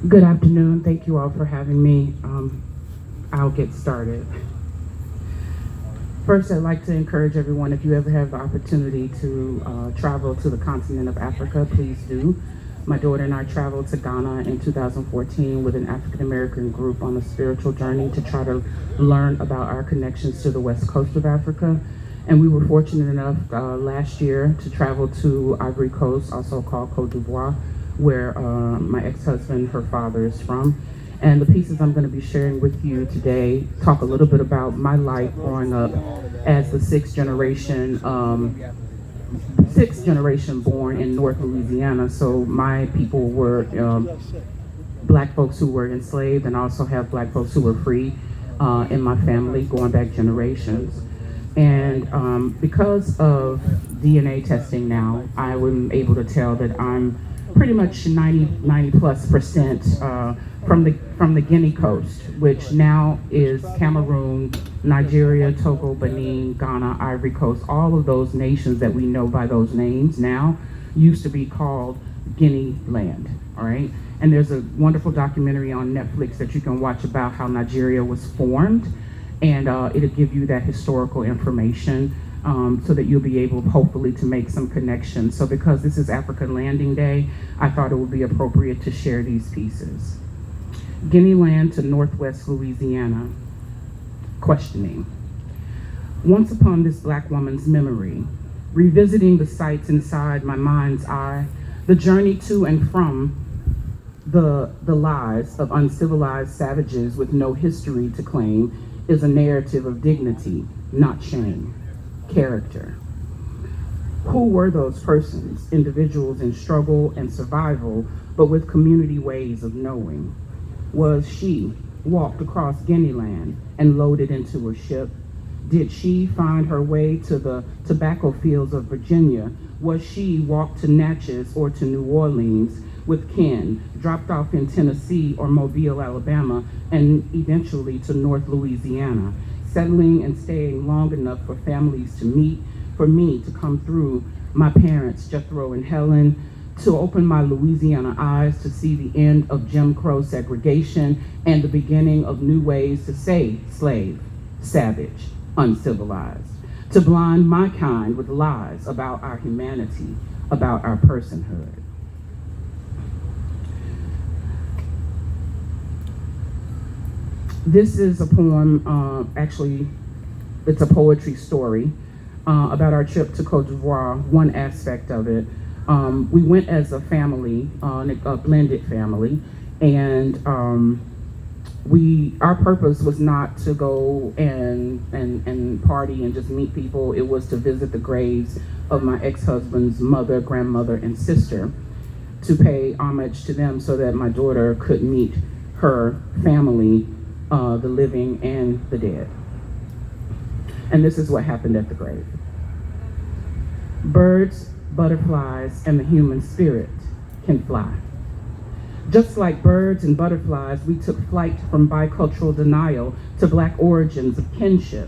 Good afternoon. Thank you all for having me. I'll get started. First, I'd like to encourage everyone, if you ever have the opportunity to travel to the continent of Africa, please do. My daughter and I traveled to Ghana in 2014 with an African American group on a spiritual journey to try to learn about our connections to the west coast of Africa. And we were fortunate enough last year to travel to Ivory Coast, also called Côte d'Ivoire, where my ex-husband, her father, is from. And the pieces I'm going to be sharing with you today talk a little bit about my life growing up as the sixth generation born in North Louisiana. So my people were black folks who were enslaved, and also have black folks who were free in my family going back generations. And because of DNA testing now, I am able to tell that I'm pretty much 90+% from the Guinea coast, which now is Cameroon, Nigeria, Togo, Benin, Ghana, Ivory Coast. All of those nations that we know by those names now used to be called Guinea land, all right? And there's a wonderful documentary on Netflix that you can watch about how Nigeria was formed, and it'll give you that historical information so that you'll be able, hopefully, to make some connections. So because this is African Landing Day, I thought it would be appropriate to share these pieces. Guinea land to Northwest Louisiana. Questioning. Once upon this black woman's memory, revisiting the sights inside my mind's eye, the journey to and from the lives of uncivilized savages with no history to claim is a narrative of dignity, not shame. Character. Who were those persons, individuals in struggle and survival, but with community ways of knowing? Was she walked across Guinea land and loaded into a ship? Did she find her way to the tobacco fields of Virginia? Was she walked to Natchez or to New Orleans with kin, dropped off in Tennessee or Mobile, Alabama, and eventually to North Louisiana, settling and staying long enough for families to meet, for me to come through, my parents, Jethro and Helen, to open my Louisiana eyes to see the end of Jim Crow segregation and the beginning of new ways to say slave, savage, uncivilized, to blind my kind with lies about our humanity, about our personhood. This is a poem, actually, it's a poetry story about our trip to Côte d'Ivoire, one aspect of it. We went as a family, a blended family, and our purpose was not to go and party and just meet people. It was to visit the graves of my ex-husband's mother, grandmother, and sister, to pay homage to them so that my daughter could meet her family, the living and the dead. And this is what happened at the grave. Birds, butterflies, and the human spirit can fly. Just like birds and butterflies, we took flight from bicultural denial to black origins of kinship,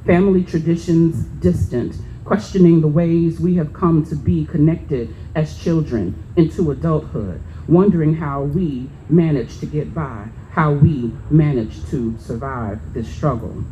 family traditions distant, questioning the ways we have come to be connected as children into adulthood, wondering how we managed to get by, how we managed to survive this struggle,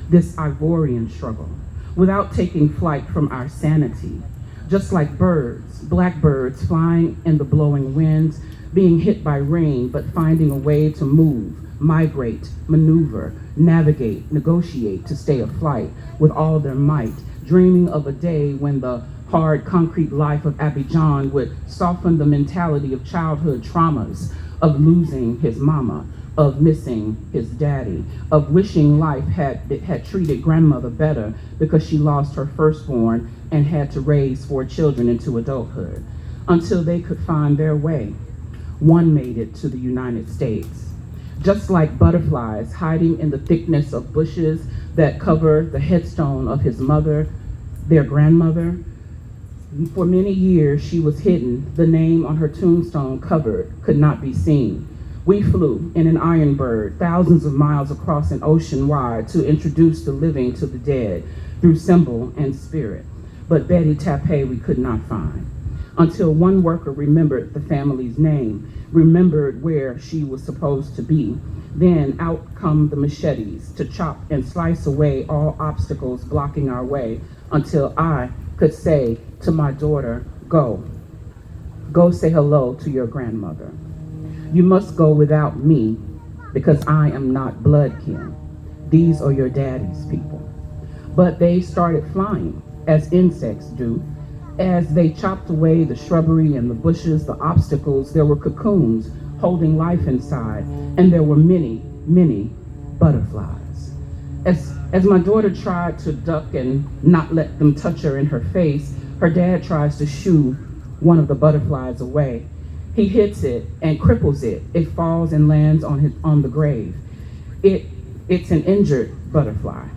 this Ivorian struggle, without taking flight from our sanity. Just like birds, black birds flying in the blowing winds, being hit by rain, but finding a way to move, migrate, maneuver, navigate, negotiate to stay aflight with all their might, dreaming of a day when the hard concrete life of Abidjan would soften the mentality of childhood traumas, of losing his mama, of missing his daddy, of wishing life had treated grandmother better because she lost her firstborn and had to raise 4 children into adulthood, until they could find their way. One made it to the United States. Just like butterflies hiding in the thickness of bushes that cover the headstone of his mother, their grandmother, for many years she was hidden. The name on her tombstone covered could not be seen. We flew in an iron bird thousands of miles across an ocean wide to introduce the living to the dead through symbol and spirit. But Betty Tapé we could not find. until one worker remembered the family's name, remembered where she was supposed to be. Then out come the machetes to chop and slice away all obstacles blocking our way, until I could say to my daughter, go say hello to your grandmother. You must go without me, because I am not blood kin. These are your daddy's people. But they started flying, as insects do. As they chopped away the shrubbery and the bushes, the obstacles, there were cocoons holding life inside, and there were many, many butterflies. As my daughter tried to duck and not let them touch her in her face, her dad tries to shoo one of the butterflies away. He hits it and cripples it. It falls and lands on the grave. It's an injured butterfly.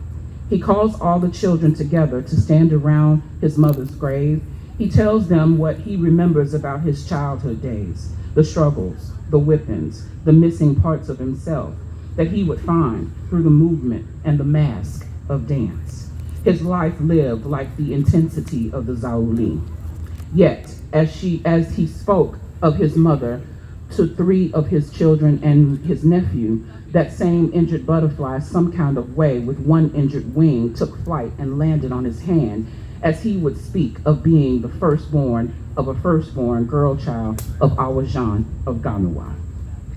He calls all the children together to stand around his mother's grave. He tells them what he remembers about his childhood days, the struggles, the whippings, the missing parts of himself that he would find through the movement and the mask of dance. His life lived like the intensity of the Zauli. Yet, as he spoke of his mother to 3 of his children and his nephew, that same injured butterfly, some kind of way, with one injured wing, took flight and landed on his hand, as he would speak of being the firstborn of a firstborn girl child of Abidjan of Gagnoa.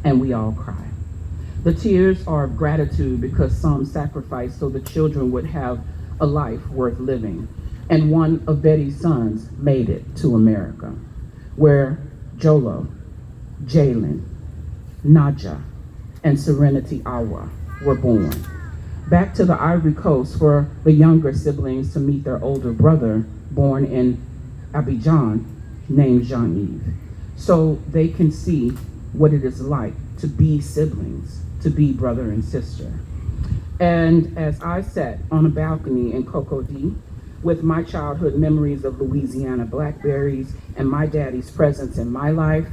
And we all cry. The tears are of gratitude because some sacrificed so the children would have a life worth living. And one of Betty's sons made it to America, where Jolo, Jalen, Naja, and Serenity Awa were born. Back to the Ivory Coast for the younger siblings to meet their older brother, born in Abidjan, named Jean-Yves, so they can see what it is like to be siblings, to be brother and sister. And as I sat on a balcony in Cocody with my childhood memories of Louisiana blackberries and my daddy's presence in my life,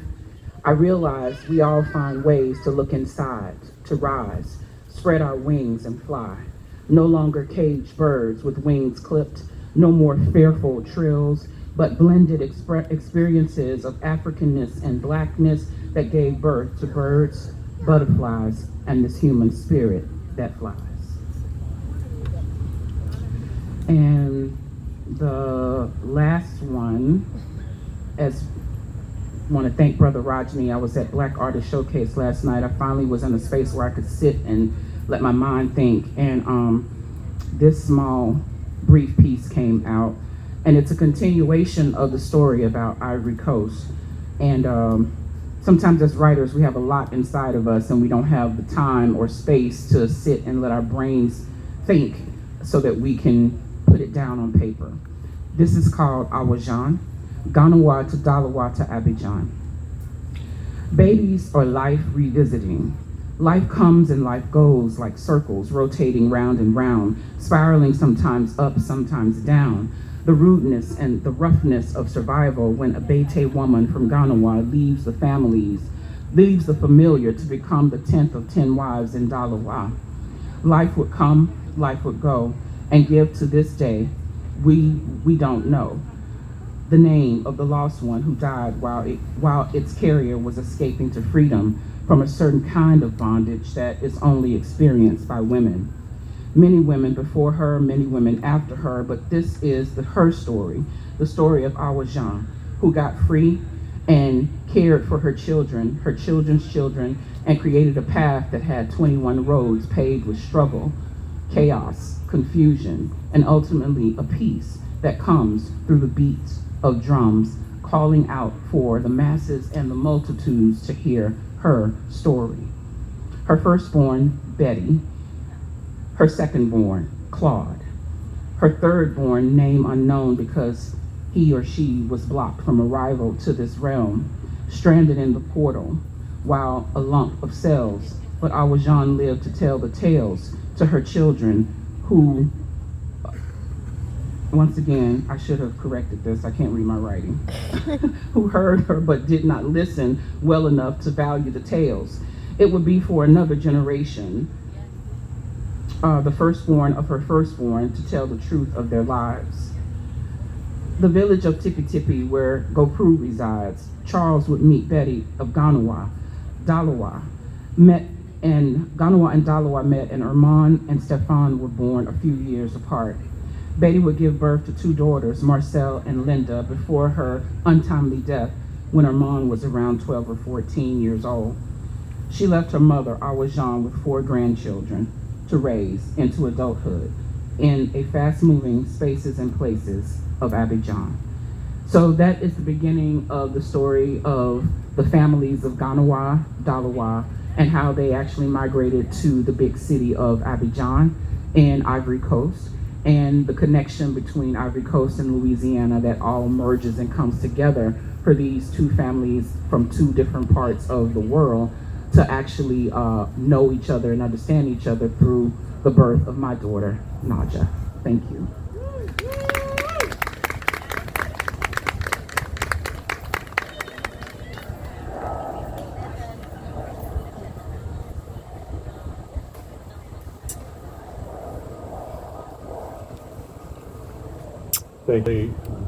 I realized we all find ways to look inside, to rise, spread our wings and fly. No longer caged birds with wings clipped, no more fearful trills, but blended experiences of Africanness and blackness that gave birth to birds, butterflies, and this human spirit that flies. And the last one, as I want to thank Brother Rajni. I was at Black Artist Showcase last night. I finally was in a space where I could sit and let my mind think. And this small, brief piece came out. And it's a continuation of the story about Ivory Coast. And sometimes as writers, we have a lot inside of us and we don't have the time or space to sit and let our brains think so that we can put it down on paper. This is called Abidjan. Gagnoa to Daloa to Abidjan. Babies are life revisiting. Life comes and life goes like circles, rotating round and round, spiraling sometimes up, sometimes down. The rudeness and the roughness of survival when a Bete woman from Gagnoa leaves the familiar to become the 10th of 10 wives in Daloa. Life would come, life would go, and give to this day, we don't know the name of the lost one who died while its carrier was escaping to freedom from a certain kind of bondage that is only experienced by women. Many women before her, many women after her, but this is her story, the story of Abidjan, who got free and cared for her children, her children's children, and created a path that had 21 roads paved with struggle, chaos, confusion, and ultimately a peace that comes through the beats of drums, calling out for the masses and the multitudes to hear her story. Her firstborn, Betty, her secondborn, Claude, her thirdborn, name unknown because he or she was blocked from arrival to this realm, stranded in the portal, while a lump of cells, but Abidjan lived to tell the tales to her children who, once again, I should have corrected this, I can't read my writing, who heard her but did not listen well enough to value the tales. It would be for another generation, the firstborn of her firstborn, to tell the truth of their lives. the village of Tipi Tipi, where Gopru resides, Charles would meet Betty of Gagnoa. Daloa met, and Gagnoa and Daloa met, and Armand and Stefan were born a few years apart. Betty would give birth to two daughters, Marcel and Linda, before her untimely death when Armand was around 12 or 14 years old. She left her mother, Abidjan, with 4 grandchildren to raise into adulthood in a fast-moving spaces and places of Abidjan. So that is the beginning of the story of the families of Gagnoa, Daloa, and how they actually migrated to the big city of Abidjan in Ivory Coast, and the connection between Ivory Coast and Louisiana that all merges and comes together for these two families from two different parts of the world to actually know each other and understand each other through the birth of my daughter, Naja. Thank you. Thank you.